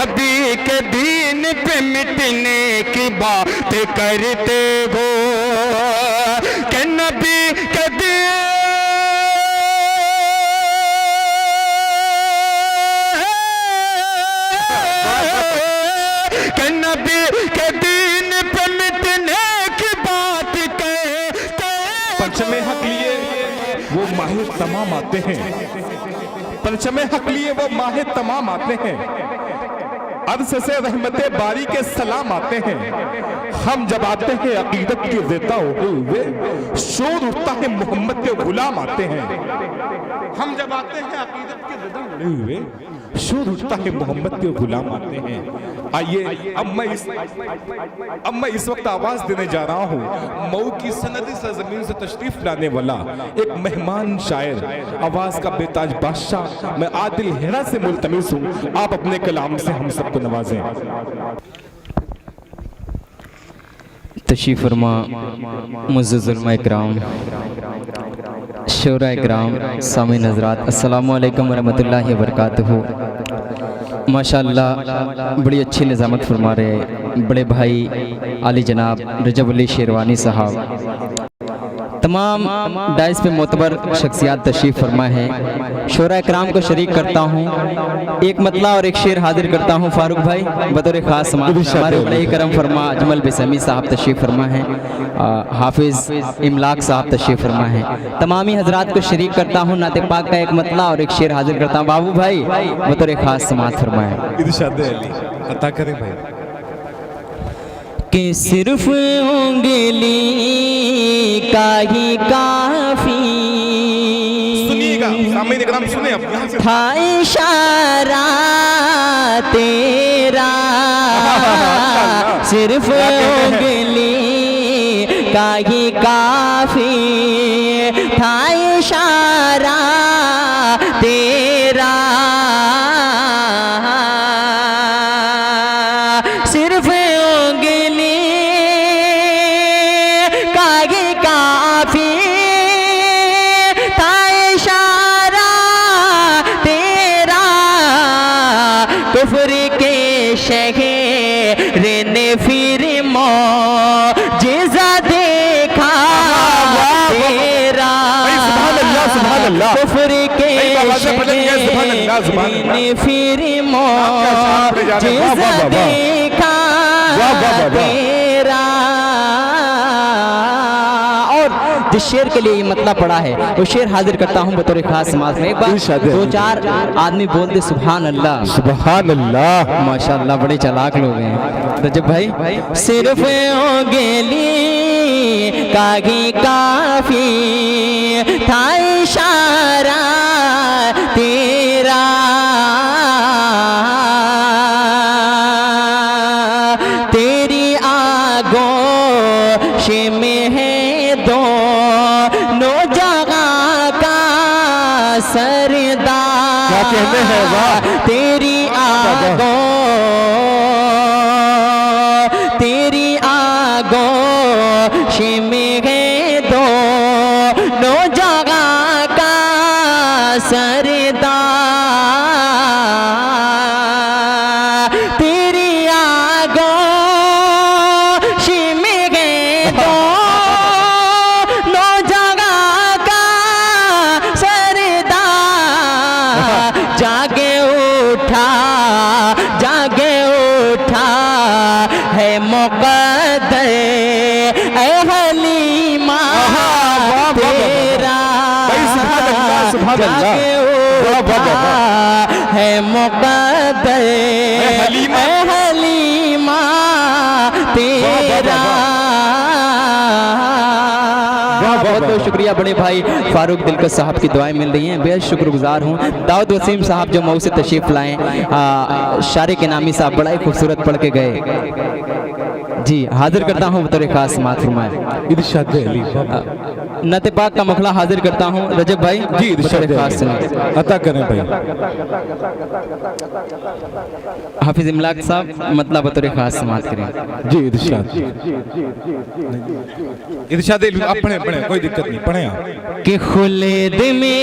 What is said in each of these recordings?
नबी के दीन पे मिटने की बात करते हो कि नबी के दीन के नबी के दीन पे मिटने की बात करते। पंचमे हक लिए वो माहे तमाम आते हैं, पंचमे हक लिए वो माहे तमाम आते हैं, अर्श से रहमते बारी के सलाम आते हैं। हम जब आते हैं अकीदत के ज़िंदा हुए शोर उठता है मोहम्मद के गुलाम आते हैं। हम जब आते हैं अकीदत के ज़िंदा हुए शोर उठता है मोहम्मद के गुलाम आते हैं। आइए अब मैं इस वक्त आवाज देने जा रहा हूँ मऊ की सनदी सरजमीन से तशरीफ लाने वाला एक मेहमान शायर, आवाज का बेताज बादशाह, मैं आदिल हेरा से मुल्तमिस हूँ, आप अपने कलाम से हम सबको नवाजें। तशरीफ़ फरमा मुअज़्ज़ज़ उलमा इकराम, शोरा इकराम, सामीन हज़रात, अस्सलामु अलैकुम वरहमतुल्लाहि वबरकातुहू। माशाअल्लाह बड़ी अच्छी निज़ामत फरमा रहे बड़े भाई आली जनाब रजब अली शेरवानी साहब। तमाम डाइस पे मोतबर शख्सियात तशरीफ़ फरमा है। शोरा इकराम को शरीक करता हूँ, एक मतला और एक शेर हाजिर करता हूँ। फारूक भाई बतौर ख़ास हमारे बड़े करम फरमा अजमल बेसमी साहब तशरीफ़ फरमा है, हाफिज़ इमलाक साहब तशरीफ़ फरमा है। तमामी हजरात को शरीक करता हूँ, नाते पाक का एक मतला और एक शेर हाजिर करता हूँ। बाबू भाई बतौर ख़ास समात फरमाए। इरशाद अली अता करें भाई कि सिर्फ उंगली का ही काफी, सुनिएगा सामीन इकराम सुने अब यहाँ से था इशारा तेरा, सिर्फ उंगली का ही काफी था इशारा तेरा, सिर्फ उंगली का ही काफी था इशारा तेरा, कुफ्र के शहर ने फिर मौजिज़ा देखा तेरा, कुफ्र के शहर ने फिर मौजिज़ा देखा तेरा। और जिस शेर के लिए ये मतलब पड़ा है वो शेर हाजिर करता हूँ बतौर खास समाज में। एक बार दो चार आदमी बोलते सुभान अल्लाह सुभान अल्लाह, माशाअल्लाह बड़े चालाक लोग हैं रजब भाई। सिर्फ उंगली का ही काफी था इशारा तेरा, तेरी आगोश में है दोनों जगह का सरदार, क्या कहने हैं वाह, तेरी आगोश में है दोनों जगह का सरदार, तेरी आगोश में है दोनों जगह का सरदार, जागे उठा है मुक़द्दर ऐ हलीमा तेरा, जागे उठा है मुक़द्दर ऐ हलीमा तेरा। बहुत बहुत शुक्रिया बड़े भाई फारूक दिलकश साहब की दुआएं मिल रही हैं, बेहद शुक्रगुजार हूँ। दाऊद वसीम साहब जो मऊ से तशरीफ़ लाएँ, शारे के नामी साहब बड़ा ही खूबसूरत पढ़ के गए जी, हाजिर करता हूँ बतौर खास समात फरमाए। इरशाद अली नते पाक का मखला हाजिर करता हूँ रजब भाई जी, इरशाद खास अता करें भाई। हाफिज इमलाक साहब मतलब बतौर खास समात करें जी। इरशाद अली आप पढ़े पढ़े, कोई दिक्कत नहीं, पढ़े आप। कि खुलेद में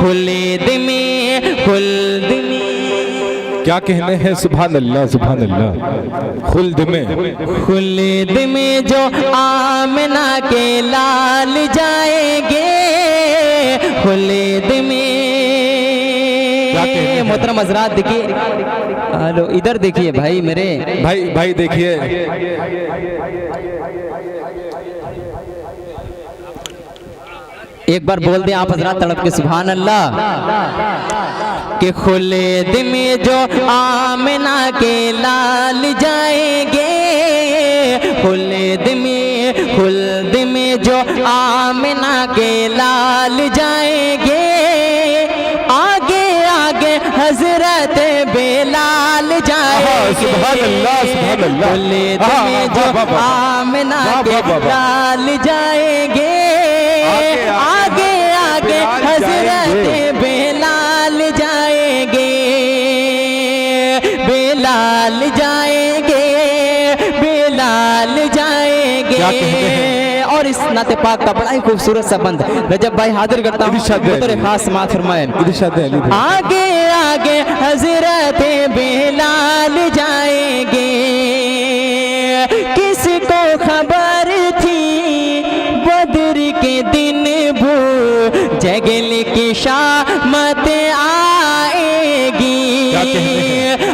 खुल्द में, खुल्द में। क्या कहने हैं, सुभान अल्लाह सुभान अल्लाह। खुल्द में, खुल्द में जो आमना के लाल जाएंगे, खुल्द में। मोहतरम हजरात देखिए, हेलो इधर देखिए भाई मेरे भाई देखिए, एक बार बोल दें आप हजरात तड़प के सुभान अल्लाह। कि खुल्द में जो आमना के लाल जाएंगे, खुल्द में जो आमना के लाल जाएंगे, आगे आगे हजरत बेलाल जाएंगे। सुभान अल्लाह सुभान अल्लाह। खुल्द में जो आमना के लाल जाएंगे, आगे आगे हजरत बेलाल जाएंगे, बेलाल जाएंगे, बेलाल जाएंगे। और इस नाते पाक का बड़ा ही खूबसूरत सा बंद रजब भाई हाजिर करता हूँ, बतौर खास समाअत फरमाए। आगे आगे हजरत बेलाल जाएंगे, किसको खबर थी बद्र के दिन भू जगल की शामत आएगी।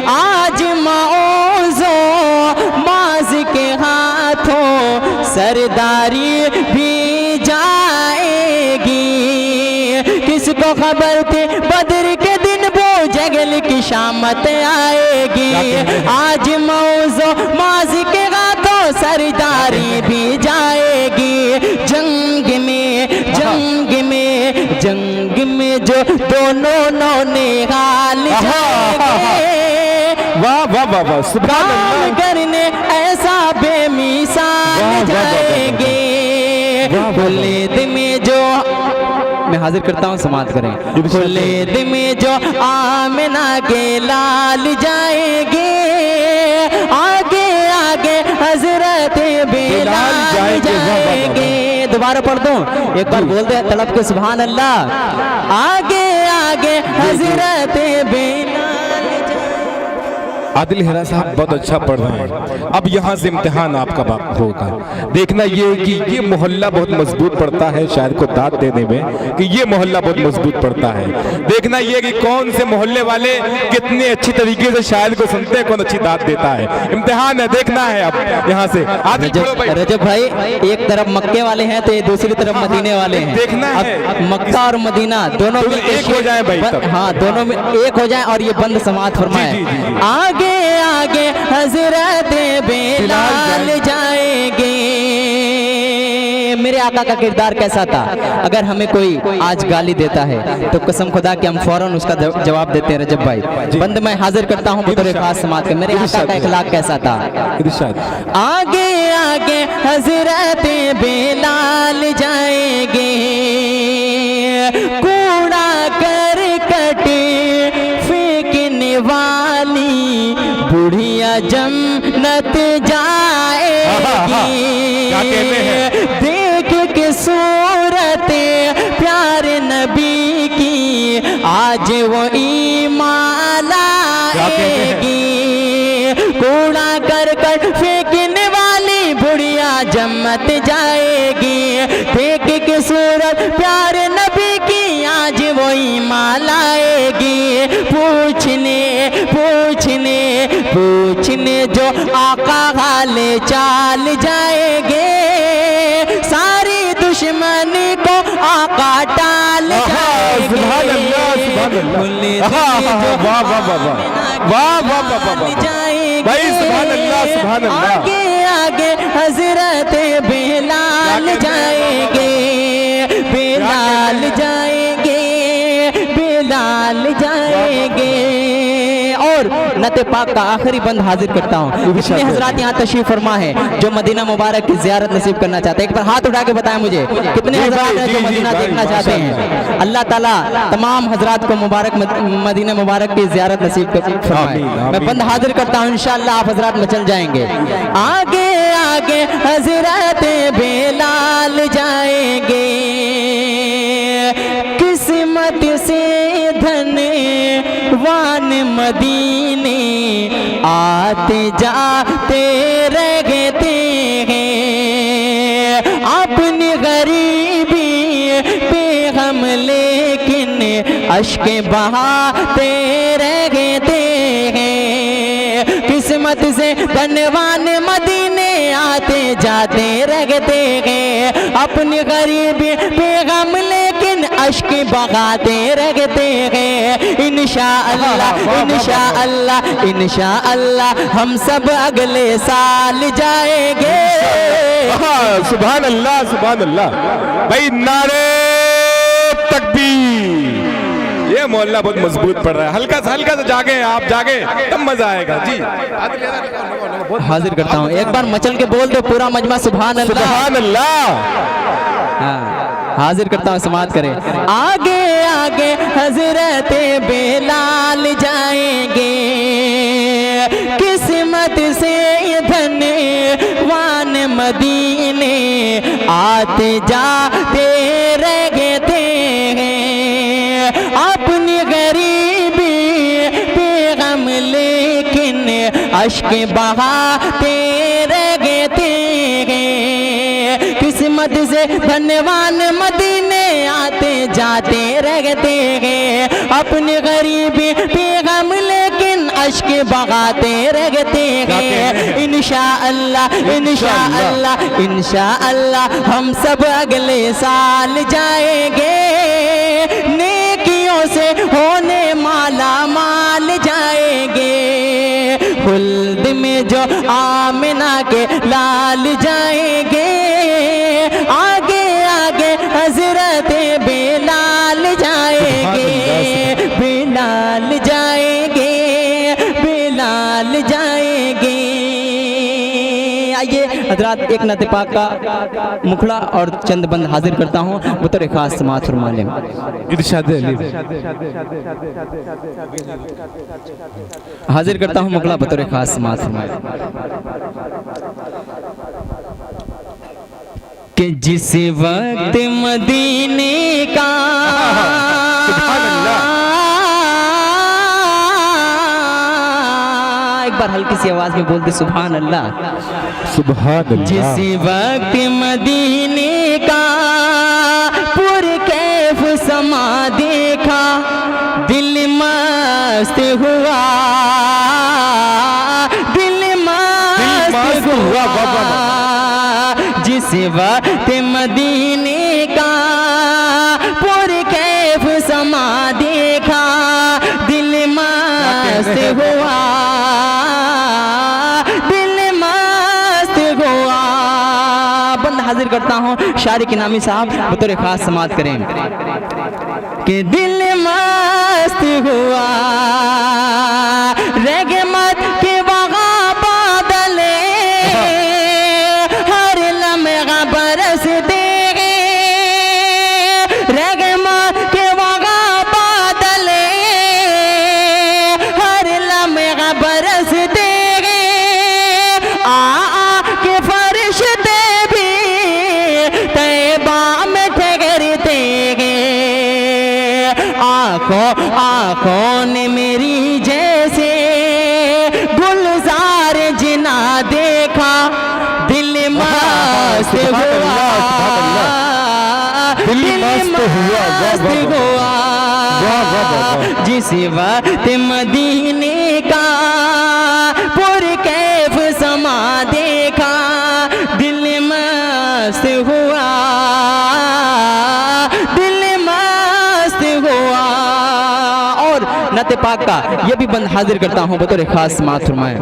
आज मौजो माज के हाथों सरदारी भी जाएगी। किसको खबर थी बद्र के दिन वो जगल की शामत आएगी। आज मौजो माज के हाथों सरदारी भी जाएगी। जंग में जो दोनों नौनिहाल जाएंगे, वाह वाह वाह वाह सुभान अल्लाह। करने ऐसा बेमिसाल जाएंगे। खुल्द में जो, मैं हाजिर करता हूँ समाअत करें। खुल्द में जो आमना के लाल जाएंगे, आगे आगे हजरत बेलाल जाएंगे। दोबारा पढ़ दूं, एक बार बोल दे तड़प के सुभान अल्लाह। आगे आगे हजरत बेलाल। आदिल हेरा साहब बहुत अच्छा पढ़ रहे हैं। अब यहाँ से इम्तिहान आपका बाप होगा। देखना ये कि ये मोहल्ला बहुत मजबूत पड़ता है शायर को दाद देने में, कि ये मोहल्ला बहुत मजबूत पड़ता है। देखना ये कि कौन से मोहल्ले वाले कितने अच्छी तरीके से शायर को सुनते हैं, कौन अच्छी दाद देता है। इम्तिहान है, देखना है अब यहाँ से। रजब भाई एक तरफ मक्के वाले हैं तो दूसरी तरफ मदीने वाले हैं। देखना है मक्का और मदीना दोनों एक हो जाए भाई, हाँ दोनों में एक हो जाए। और ये बंद समाअत फरमाए। आगे आगे हजरत बेलाल जाएंगे। मेरे आका का किरदार कैसा था? अगर हमें कोई आज गाली देता है तो कसम खुदा कि हम फौरन उसका जवाब देते हैं। रजब भाई बंद मैं हाजिर करता हूँ बतौर खास समाअत के, मेरे आका का इखलाक कैसा था? आगे आगे हजरत बेलाल जाएंगे, कूड़ा करकट फेंकने वाली बुढ़िया जन्नत जाएगी। देख के सूरत प्यारे नबी की आज वो ईमान लाएगी। कूड़ा करकट फेंकने वाली बुढ़िया जन्नत जाएगी। देख के सूरत प्यारे नबी की आज वो ईमान लाएगी। पूछने जो आका हाले चाल जाएंगे, सारी दुश्मनी को आका टाल जाएंगे। आगे आगे हजरत बेलाल जाएंगे, बेलाल जाएंगे, बेलाल जाएंगे। और नते पाक का आखिरी बंद हाजिर करता हूँ। कितने हजरात यहाँ तशरीफ फरमा है जो मदीना मुबारक की ज़ियारत नसीब करना चाहते हैं? एक बार हाथ उठा के बताएं मुझे कितने हजरात हैं जो मदीना देखना चाहते हैं। अल्लाह ताला तमाम हजरात को मुबारक मदीना मुबारक की ज़ियारत नसीब फरमाए। मैं बंद हाजिर करता हूँ, इंशाअल्लाह आप हजरात मचल जाएंगे। आगे आगे हजरत बेलाल जाएंगे, किस्मत किस्मत से धनवान मदीने आते जाते रहते हैं। अपनी गरीबी पे हम लेकिन अश्क बहाते रहते हैं। किस्मत से धनवान मदीने आते जाते रहते हैं। अपनी गरीबी पे हम लेकिन अश्क बहाते रहते हैं। इंशाअल्लाह इंशाअल्लाह इंशाअल्लाह हम सब अगले साल जाएंगे। सुभान अल्लाह सुभान अल्लाह। भाई नारे तकबीर। ये मोहल्ला बहुत मजबूत पड़ रहा है। हल्का सा जागे, आप जागे तब मजा आएगा जी। हाजिर करता हूँ, एक बार मचल के बोल दो पूरा मजमा सुभान अल्लाह। सुभान अल्लाह। हाँ, हाजिर करता हूँ, समात करें। आगे आगे हजरत बेलाल जाएंगे, किस्मत से धनवान मदीने आते जाते रहते हैं। अपनी गरीबी पे गम लेकिन अश्क बहाते रहते हैं। किस्मत से धनवान मदीने आते जाते रहते हैं। अपनी गरीबी पे गम लेकिन अश्क बहाते रहते हैं। इंशाअल्लाह इंशाअल्लाह इंशाअल्लाह हम सब अगले साल जाएंगे। नेकियों से होने माला माल जाएंगे। खुल्द में जो आमिना के लाल जाएंगे। आगे आगे हजरत बेलाल जाएंगे, बेलाल जाएंगे, बेलाल जाएंगे। आइए हजरात, एक नाते पाक का मुखड़ा और चंद बंद हाजिर करता हूँ बतौर खास समाअत फरमा लें। हाजिर करता हूँ मुखड़ा बतौर खास समाअत फरमा लें कि जिस वक्त मदीने का एक बार हल्की सी आवाज में बोल दे सुभान अल्लाह। सुभान अल्लाह। जिस वक्त मदीने का पुरकैफ समा देखा, दिल मस्त हुआ, दिल मस्त हुआ। जिस वक्त मदीने का पुरकैफ समा देखा, दिल मस्त हुआ, हाजिर करता हूँ शारी के नामी साहब बतौर खास समाअत करें कि दिल मस्त हुआ, रहमत के वहाँ बादले हर लम्हा बरसते हैं। रहमत के वहाँ बादले हर लम्हा बरसते हैं। आ के फरिश्ते आँखों ने मेरी जैसे गुलजार जिना देखा, दिल मस्त हुआ, दिल मस्त हुआ। जिस वक्त मदीने का पुरकैफ समा देखा, दिल मस्त हुआ, नते पाक का ये भी बंद हाजिर करता हूँ बतौर खास समाअत फरमाएं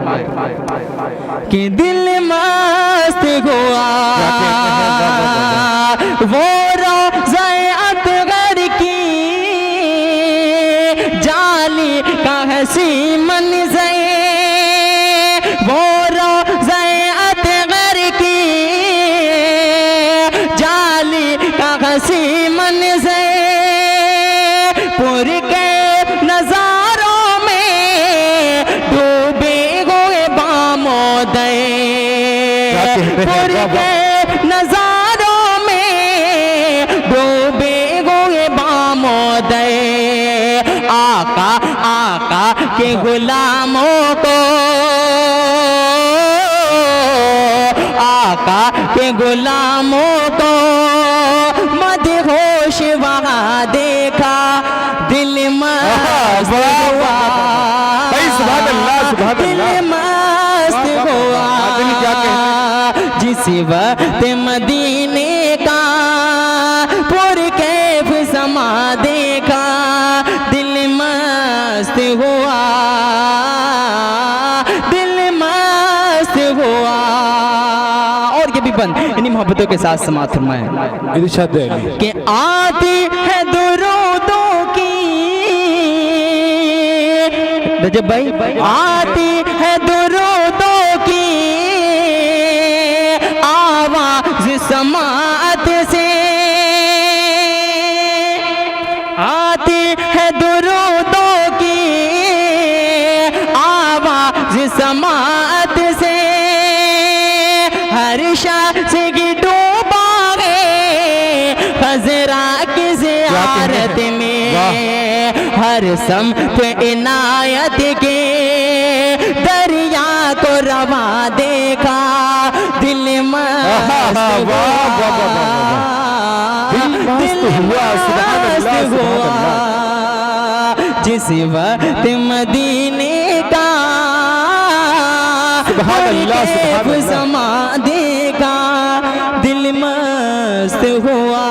कि दिल मस्त हुआ, वो रोज़े अतगर की जाली का हसी मंज़र, वो रोज़े अतगर की जाली का हसी मंज़र, पुरकैफ नजारों में डूबे हुए बामोदय, पुरकैफ नजारों में आका आका के गुलामों को, आका के गुलामों को मदहोश वहाँ देखा, दिल मस्त हुआ, दिल मस्त हुआ, जिस वक्त मदीने का पुरकैफ समा देखा, दिल मस्त हुआ, दिल मस्त हुआ। और ये भी बंद इन्हीं मोहब्बतों के साथ समाअत फरमाएं इरशाद अली कि आती है दुरूदों की, रजब भाई आती है दुरूदों की आवाज समाअत से, आती है दुरूदों की आवाज समाअत से, हर शख्स की डूबा है खजरा की ज़ियारत में, हर समत इनायत के दरिया को रवा देखा, दिल मस्त हुआ, जिस वक्त मदीने का समा देखा, दिल मस्त हुआ।